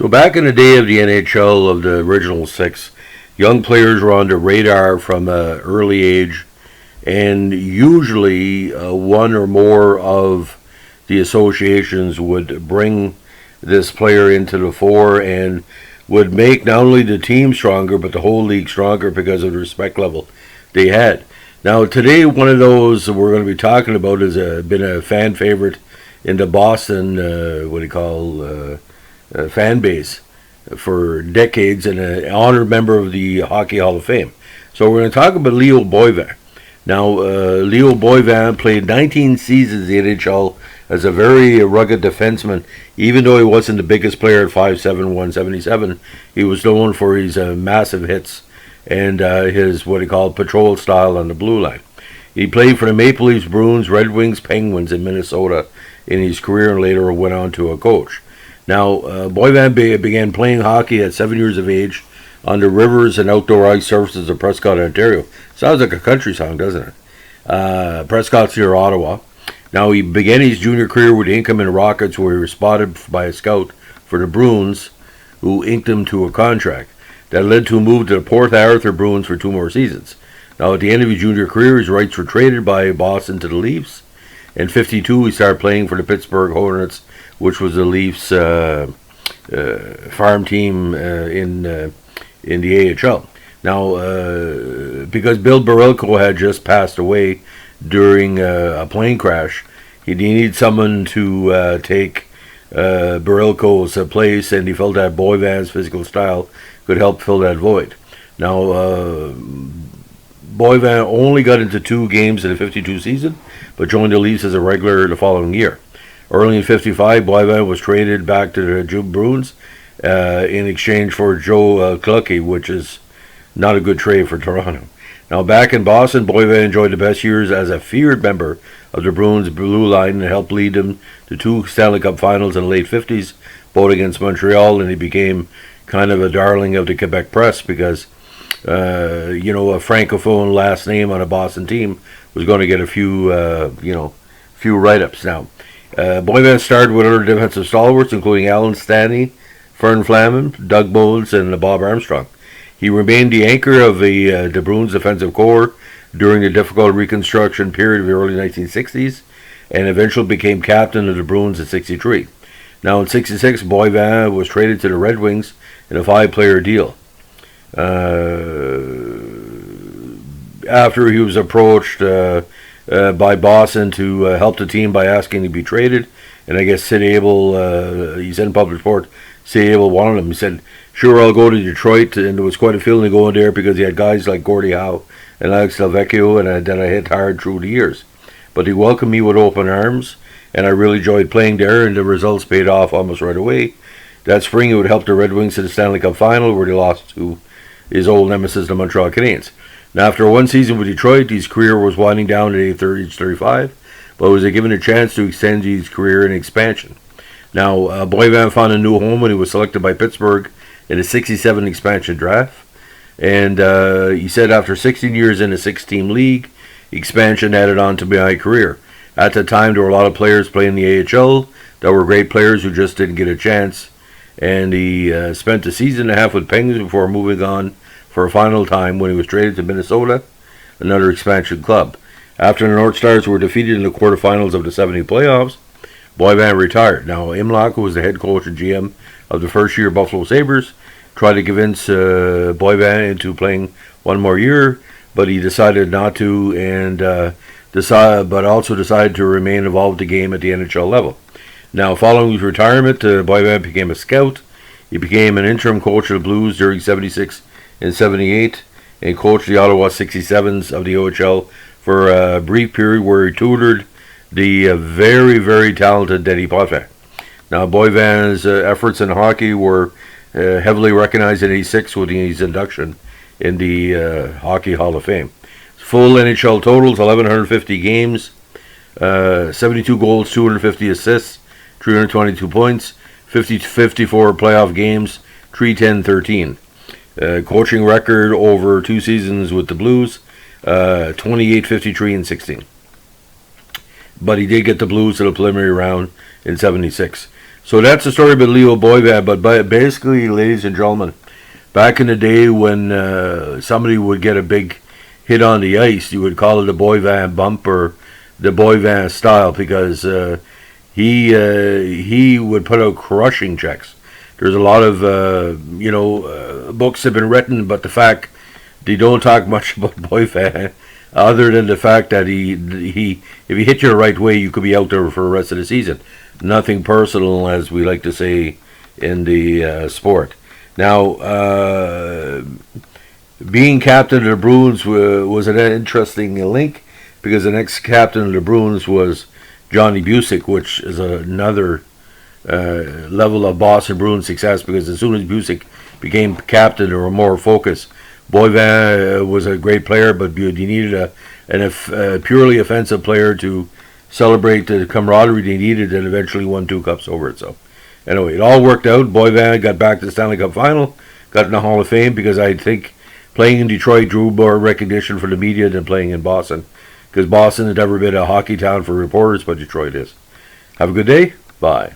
So back in the day of the NHL, of the original six, young players were on the radar from an early age, and usually one or more of the associations would bring this player into the fore and would make not only the team stronger but the whole league stronger because of the respect level they had. Now today, one of those we're going to be talking about has been a fan favorite in the Boston fan base for decades, and an honored member of the Hockey Hall of Fame. So we're going to talk about Leo Boivin. Now, Leo Boivin played 19 seasons in the NHL as a very rugged defenseman. Even though he wasn't the biggest player at 5'7", 177, he was known for his massive hits and his patrol style on the blue line. He played for the Maple Leafs, Bruins, Red Wings, Penguins in Minnesota in his career, and later went on to a coach. Now, Boivin began playing hockey at 7 years of age on the rivers and outdoor ice surfaces of Prescott, Ontario. Sounds like a country song, doesn't it? Prescott's near Ottawa. Now, he began his junior career with the Inkerman Rockets, where he was spotted by a scout for the Bruins, who inked him to a contract. That led to a move to the Port Arthur Bruins for 2 more seasons. Now, at the end of his junior career, his rights were traded by Boston to the Leafs. In '52, he started playing for the Pittsburgh Hornets, which was the Leafs' farm team in the AHL. Now, because Bill Barilko had just passed away during a plane crash, he needed someone to take Barilko's place, and he felt that Boivin's physical style could help fill that void. Now, Boivin only got into 2 games in the '52 season, but joined the Leafs as a regular the following year. Early in '55, Boivin was traded back to the Bruins in exchange for Joe Clucky, which is not a good trade for Toronto. Now, back in Boston, Boivin enjoyed the best years as a feared member of the Bruins blue line and helped lead them to 2 Stanley Cup finals in the late '50s, both against Montreal, and he became kind of a darling of the Quebec press because a francophone last name on a Boston team was going to get a few write-ups. Now, Boivin started with other defensive stalwarts, including Alan Stanley, Fern Flaman, Doug Bowles, and Bob Armstrong. He remained the anchor of the Bruins defensive corps during the difficult reconstruction period of the early 1960s, and eventually became captain of the Bruins in '63. Now, in '66, Boivin was traded to the Red Wings in a 5-player deal. After he was approached by Boston to help the team by asking to be traded, and I guess Sid Abel, he said in public report, Sid Abel wanted him. He said, "Sure, I'll go to Detroit," and there was quite a feeling to go in there because he had guys like Gordie Howe and Alex Delvecchio, and that I hit hard through the years. But he welcomed me with open arms, and I really enjoyed playing there, and the results paid off almost right away. That spring, he would help the Red Wings to the Stanley Cup final, where they lost to his old nemesis, the Montreal Canadiens. Now, after 1 season with Detroit, his career was winding down at age 35, but was given a chance to extend his career in expansion. Now, Boivin found a new home when he was selected by Pittsburgh in the '67 expansion draft. And he said after 16 years in a 6-team league, expansion added on to my career. At the time, there were a lot of players playing the AHL that were great players who just didn't get a chance. And he spent a season and a half with Penguins before moving on for a final time when he was traded to Minnesota, another expansion club. After the North Stars were defeated in the quarterfinals of the '70 playoffs, Boivin retired. Now, Imlach, who was the head coach and GM of the first-year Buffalo Sabres, tried to convince Boivin into playing 1 more year, but he decided not to, and but also decided to remain involved in the game at the NHL level. Now, following his retirement, Boivin became a scout. He became an interim coach of the Blues during '76 and '78, and coached the Ottawa 67s of the OHL for a brief period where he tutored the very, very talented Denny Potvin. Now, Boivin's efforts in hockey were heavily recognized in '86 with his induction in the Hockey Hall of Fame. Full NHL totals: 1,150 games, 72 goals, 250 assists, 322 points, 54 playoff games, 310-13. Coaching record over 2 seasons with the Blues, 28, 53, and 16. But he did get the Blues to the preliminary round in '76. So that's the story about Leo Boivin. But basically, ladies and gentlemen, back in the day when somebody would get a big hit on the ice, you would call it a Boivin bump or the Boivin style, because he would put out crushing checks. There's a lot of books have been written, but the fact they don't talk much about Boivin, other than the fact that he if he hit you the right way, you could be out there for the rest of the season. Nothing personal, as we like to say in the sport. Now, being captain of the Bruins was an interesting link, because the next captain of the Bruins was Johnny Busick, which is another level of Boston Bruins success, because as soon as Busick became captain, there were more focus. Boivin was a great player, but you needed a purely offensive player to celebrate the camaraderie they needed, and eventually won 2 cups over it. So anyway, it all worked out. Boivin got back to the Stanley Cup final, got in the Hall of Fame, because I think playing in Detroit drew more recognition for the media than playing in Boston, because Boston had never been a hockey town for reporters, but Detroit is. Have a good day. Bye.